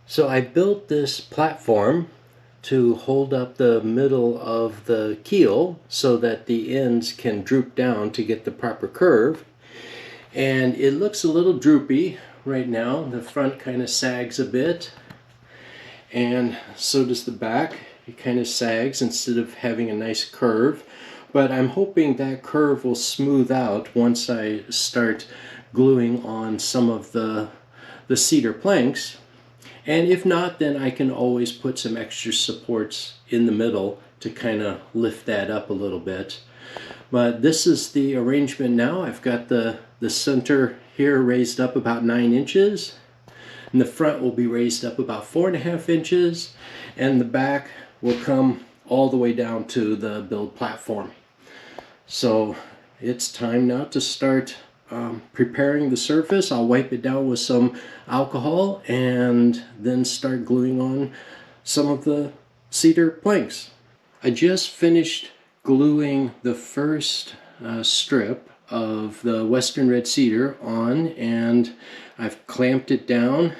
So I built this platform to hold up the middle of the keel so that the ends can droop down to get the proper curve. And it looks a little droopy right now. The front kind of sags a bit, and so does the back. It kind of sags instead of having a nice curve. But I'm hoping that curve will smooth out once I start gluing on some of the cedar planks. And if not, then I can always put some extra supports in the middle to kind of lift that up a little bit. But this is the arrangement now. I've got the center here raised up about 9 inches. And the front will be raised up about 4.5 inches. And the back will come all the way down to the build platform. So it's time now to start preparing the surface. I'll wipe it down with some alcohol and then start gluing on some of the cedar planks. I just finished gluing the first strip of the Western Red Cedar on, and I've clamped it down.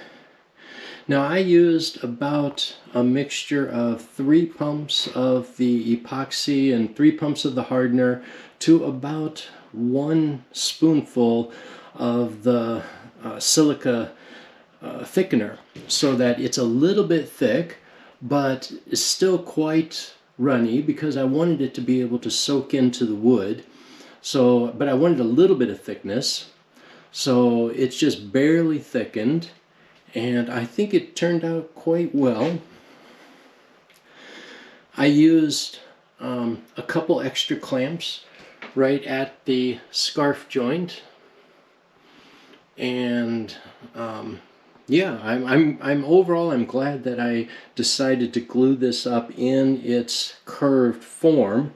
Now I used about a mixture of 3 pumps of the epoxy and 3 pumps of the hardener to about 1 spoonful of the silica thickener, so that it's a little bit thick but it's still quite runny because I wanted it to be able to soak into the wood. So, but I wanted a little bit of thickness, so it's just barely thickened. And I think it turned out quite well. I used a couple extra clamps right at the scarf joint, and yeah, I'm overall I'm glad that I decided to glue this up in its curved form,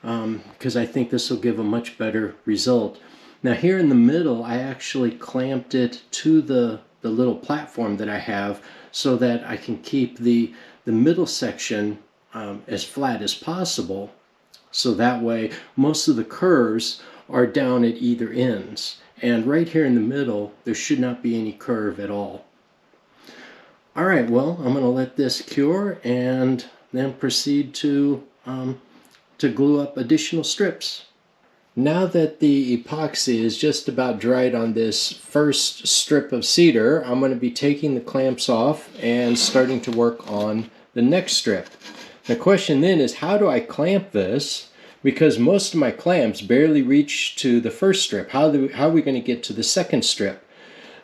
because I think this will give a much better result. Now here in the middle, I actually clamped it to the little platform that I have so that I can keep the middle section as flat as possible. So that way most of the curves are down at either ends. And right here in the middle, there should not be any curve at all. All right, well, I'm going to let this cure and then proceed to glue up additional strips. Now that the epoxy is just about dried on this first strip of cedar, I'm going to be taking the clamps off and starting to work on the next strip. The question then is, how do I clamp this? Because most of my clamps barely reach to the first strip. How are we going to get to the second strip?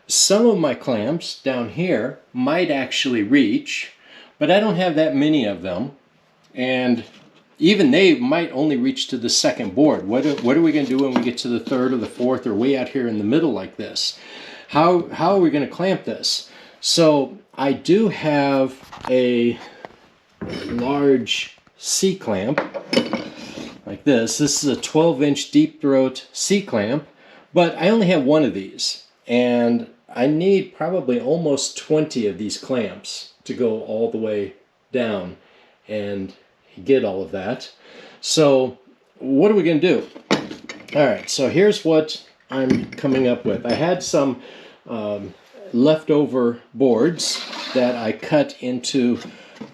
Some of my clamps down here might actually reach, but I don't have that many of them. And even they might only reach to the second board. What are we going to do when we get to the third or the fourth or way out here in the middle like this? How are we going to clamp this? So I do have a large C-clamp like this. This is a 12-inch deep throat C-clamp, but I only have one of these. And I need probably almost 20 of these clamps to go all the way down and get all of that. So what are we going to do? All right, so here's what I'm coming up with. I had some leftover boards that I cut into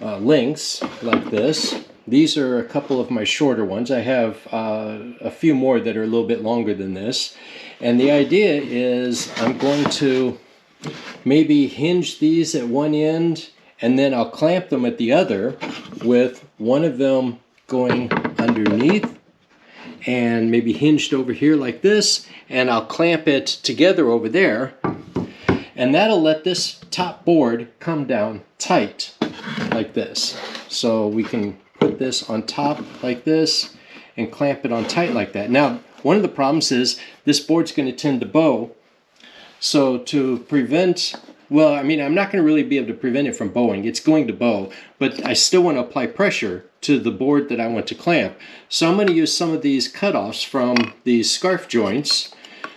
lengths like this. These are a couple of my shorter ones. I have a few more that are a little bit longer than this. And the idea is I'm going to maybe hinge these at one end, and then I'll clamp them at the other, with one of them going underneath and maybe hinged over here like this, and I'll clamp it together over there, and that'll let this top board come down tight like this. So we can put this on top like this and clamp it on tight like that. Now, one of the problems is this board's going to tend to bow. So to prevent, well, I mean, I'm not going to really be able to prevent it from bowing. It's going to bow, but I still want to apply pressure to the board that I want to clamp. So I'm going to use some of these cutoffs from these scarf joints.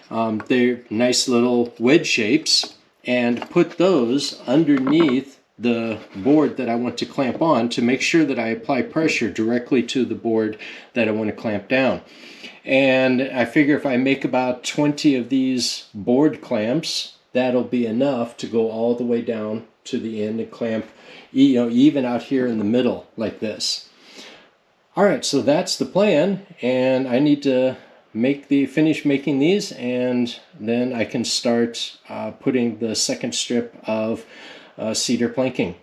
They're nice little wedge shapes, and put those underneath the board that I want to clamp on to make sure that I apply pressure directly to the board that I want to clamp down. And I figure if I make about 20 of these board clamps, that'll be enough to go all the way down to the end and clamp, even out here in the middle like this. All right, so that's the plan, and I need to finish making these, and then I can start putting the second strip of cedar planking.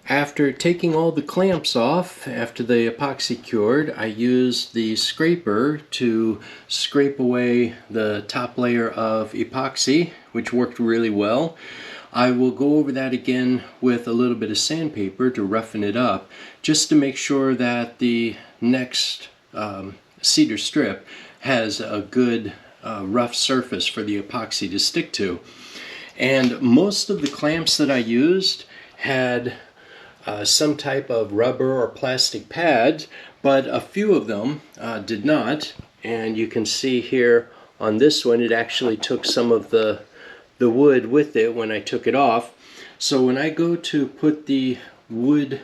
After taking all the clamps off, after the epoxy cured, I used the scraper to scrape away the top layer of epoxy, which worked really well. I will go over that again with a little bit of sandpaper to roughen it up, just to make sure that the next cedar strip has a good rough surface for the epoxy to stick to. And most of the clamps that I used had some type of rubber or plastic pad, but a few of them did not. And you can see here on this one, it actually took some of the wood with it when I took it off. So when I go to put the wood,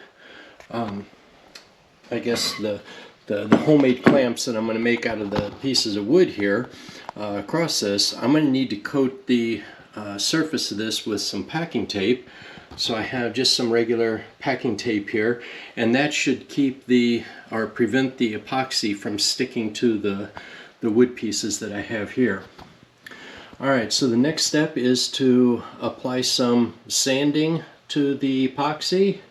I guess the homemade clamps that I'm going to make out of the pieces of wood here across this, I'm going to need to coat the surface of this with some packing tape. So I have just some regular packing tape here, and that should keep prevent the epoxy from sticking to the wood pieces that I have here. Alright, so the next step is to apply some sanding to the epoxy.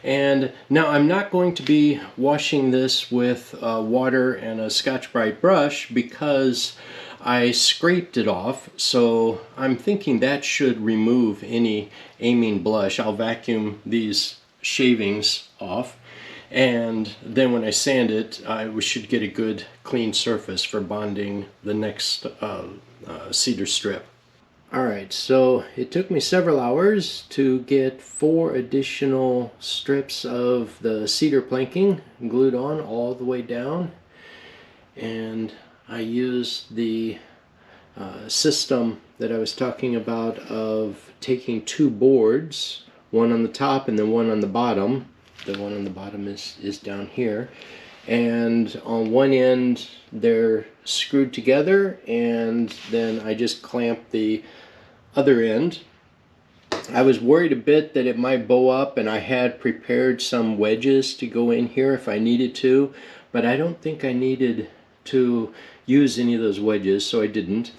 And now I'm not going to be washing this with water and a Scotch-Brite brush because I scraped it off, so I'm thinking that should remove any amine blush. I'll vacuum these shavings off, and then when I sand it, we should get a good clean surface for bonding the next cedar strip. Alright, so it took me several hours to get 4 additional strips of the cedar planking glued on all the way down, and I used the system that I was talking about of taking 2 boards, one on the top and then one on the bottom. The one on the bottom is down here, and on one end they're screwed together, and then I just clamped the other end. I was worried a bit that it might bow up, and I had prepared some wedges to go in here if I needed to, but I don't think I needed to use any of those wedges, so I didn't.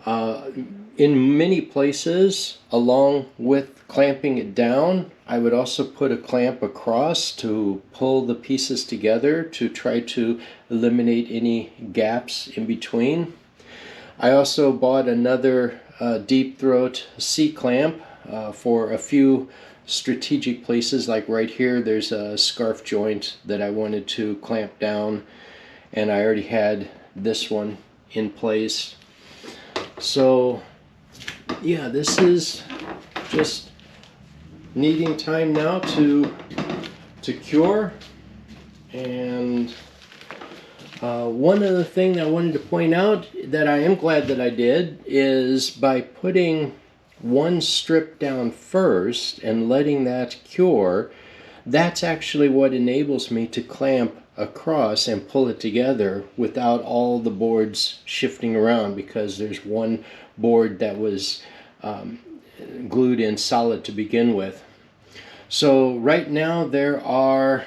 In many places, along with clamping it down, I would also put a clamp across to pull the pieces together to try to eliminate any gaps in between. I also bought another deep throat C-clamp for a few strategic places, like right here there's a scarf joint that I wanted to clamp down, and I already had this one in place. So yeah, this is just needing time now to cure. And one other thing that I wanted to point out that I am glad that I did is by putting one strip down first and letting that cure, that's actually what enables me to clamp across and pull it together without all the boards shifting around, because there's one board that was glued in solid to begin with. So right now there are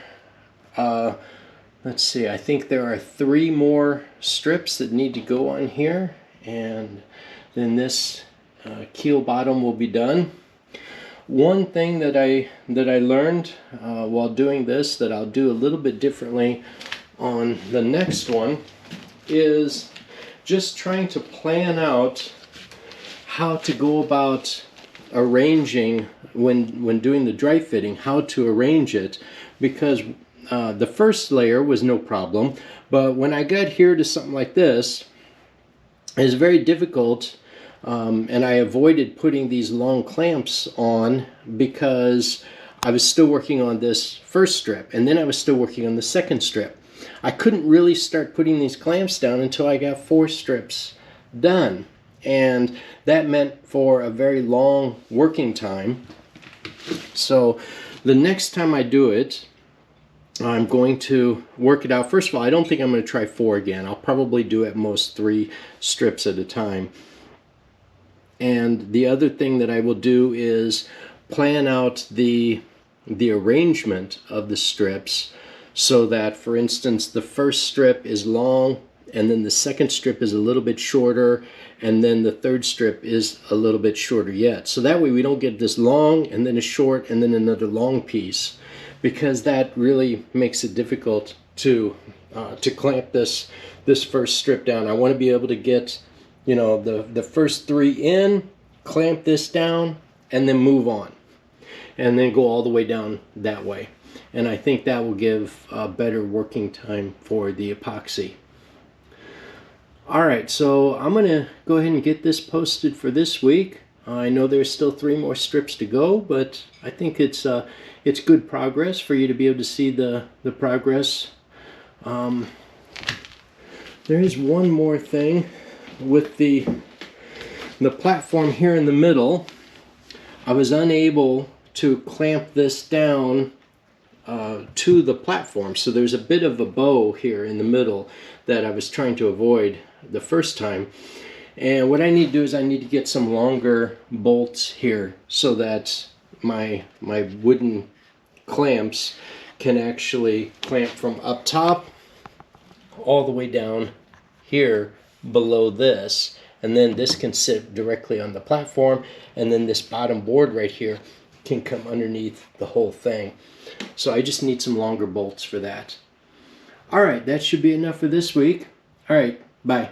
let's see, I think there are 3 more strips that need to go on here, and then this keel bottom will be done. One thing that I learned while doing this that I'll do a little bit differently on the next one is just trying to plan out how to go about arranging when doing the dry fitting, how to arrange it, because the first layer was no problem, but when I got here to something like this, it's very difficult, and I avoided putting these long clamps on because I was still working on this first strip, and then I was still working on the second strip. I couldn't really start putting these clamps down until I got 4 strips done, and that meant for a very long working time. So the next time I do it, I'm going to work it out. First of all, I don't think I'm going to try 4 again. I'll probably do at most 3 strips at a time. And the other thing that I will do is plan out the arrangement of the strips so that, for instance, the first strip is long, and then the second strip is a little bit shorter, and then the third strip is a little bit shorter yet. So that way we don't get this long and then a short and then another long piece, because that really makes it difficult to clamp this first strip down. I want to be able to get, you know, the first 3 in, clamp this down, and then move on, and then go all the way down that way. And I think that will give a better working time for the epoxy. Alright, so I'm going to go ahead and get this posted for this week. I know there's still 3 more strips to go, but I think it's good progress for you to be able to see the progress. There is one more thing with the platform here in the middle. I was unable to clamp this down to the platform, so there's a bit of a bow here in the middle that I was trying to avoid the first time. And what I need to do is I need to get some longer bolts here so that my wooden clamps can actually clamp from up top all the way down here below this, and then this can sit directly on the platform, and then this bottom board right here can come underneath the whole thing. So I just need some longer bolts for that. Alright, that should be enough for this week. Alright, bye.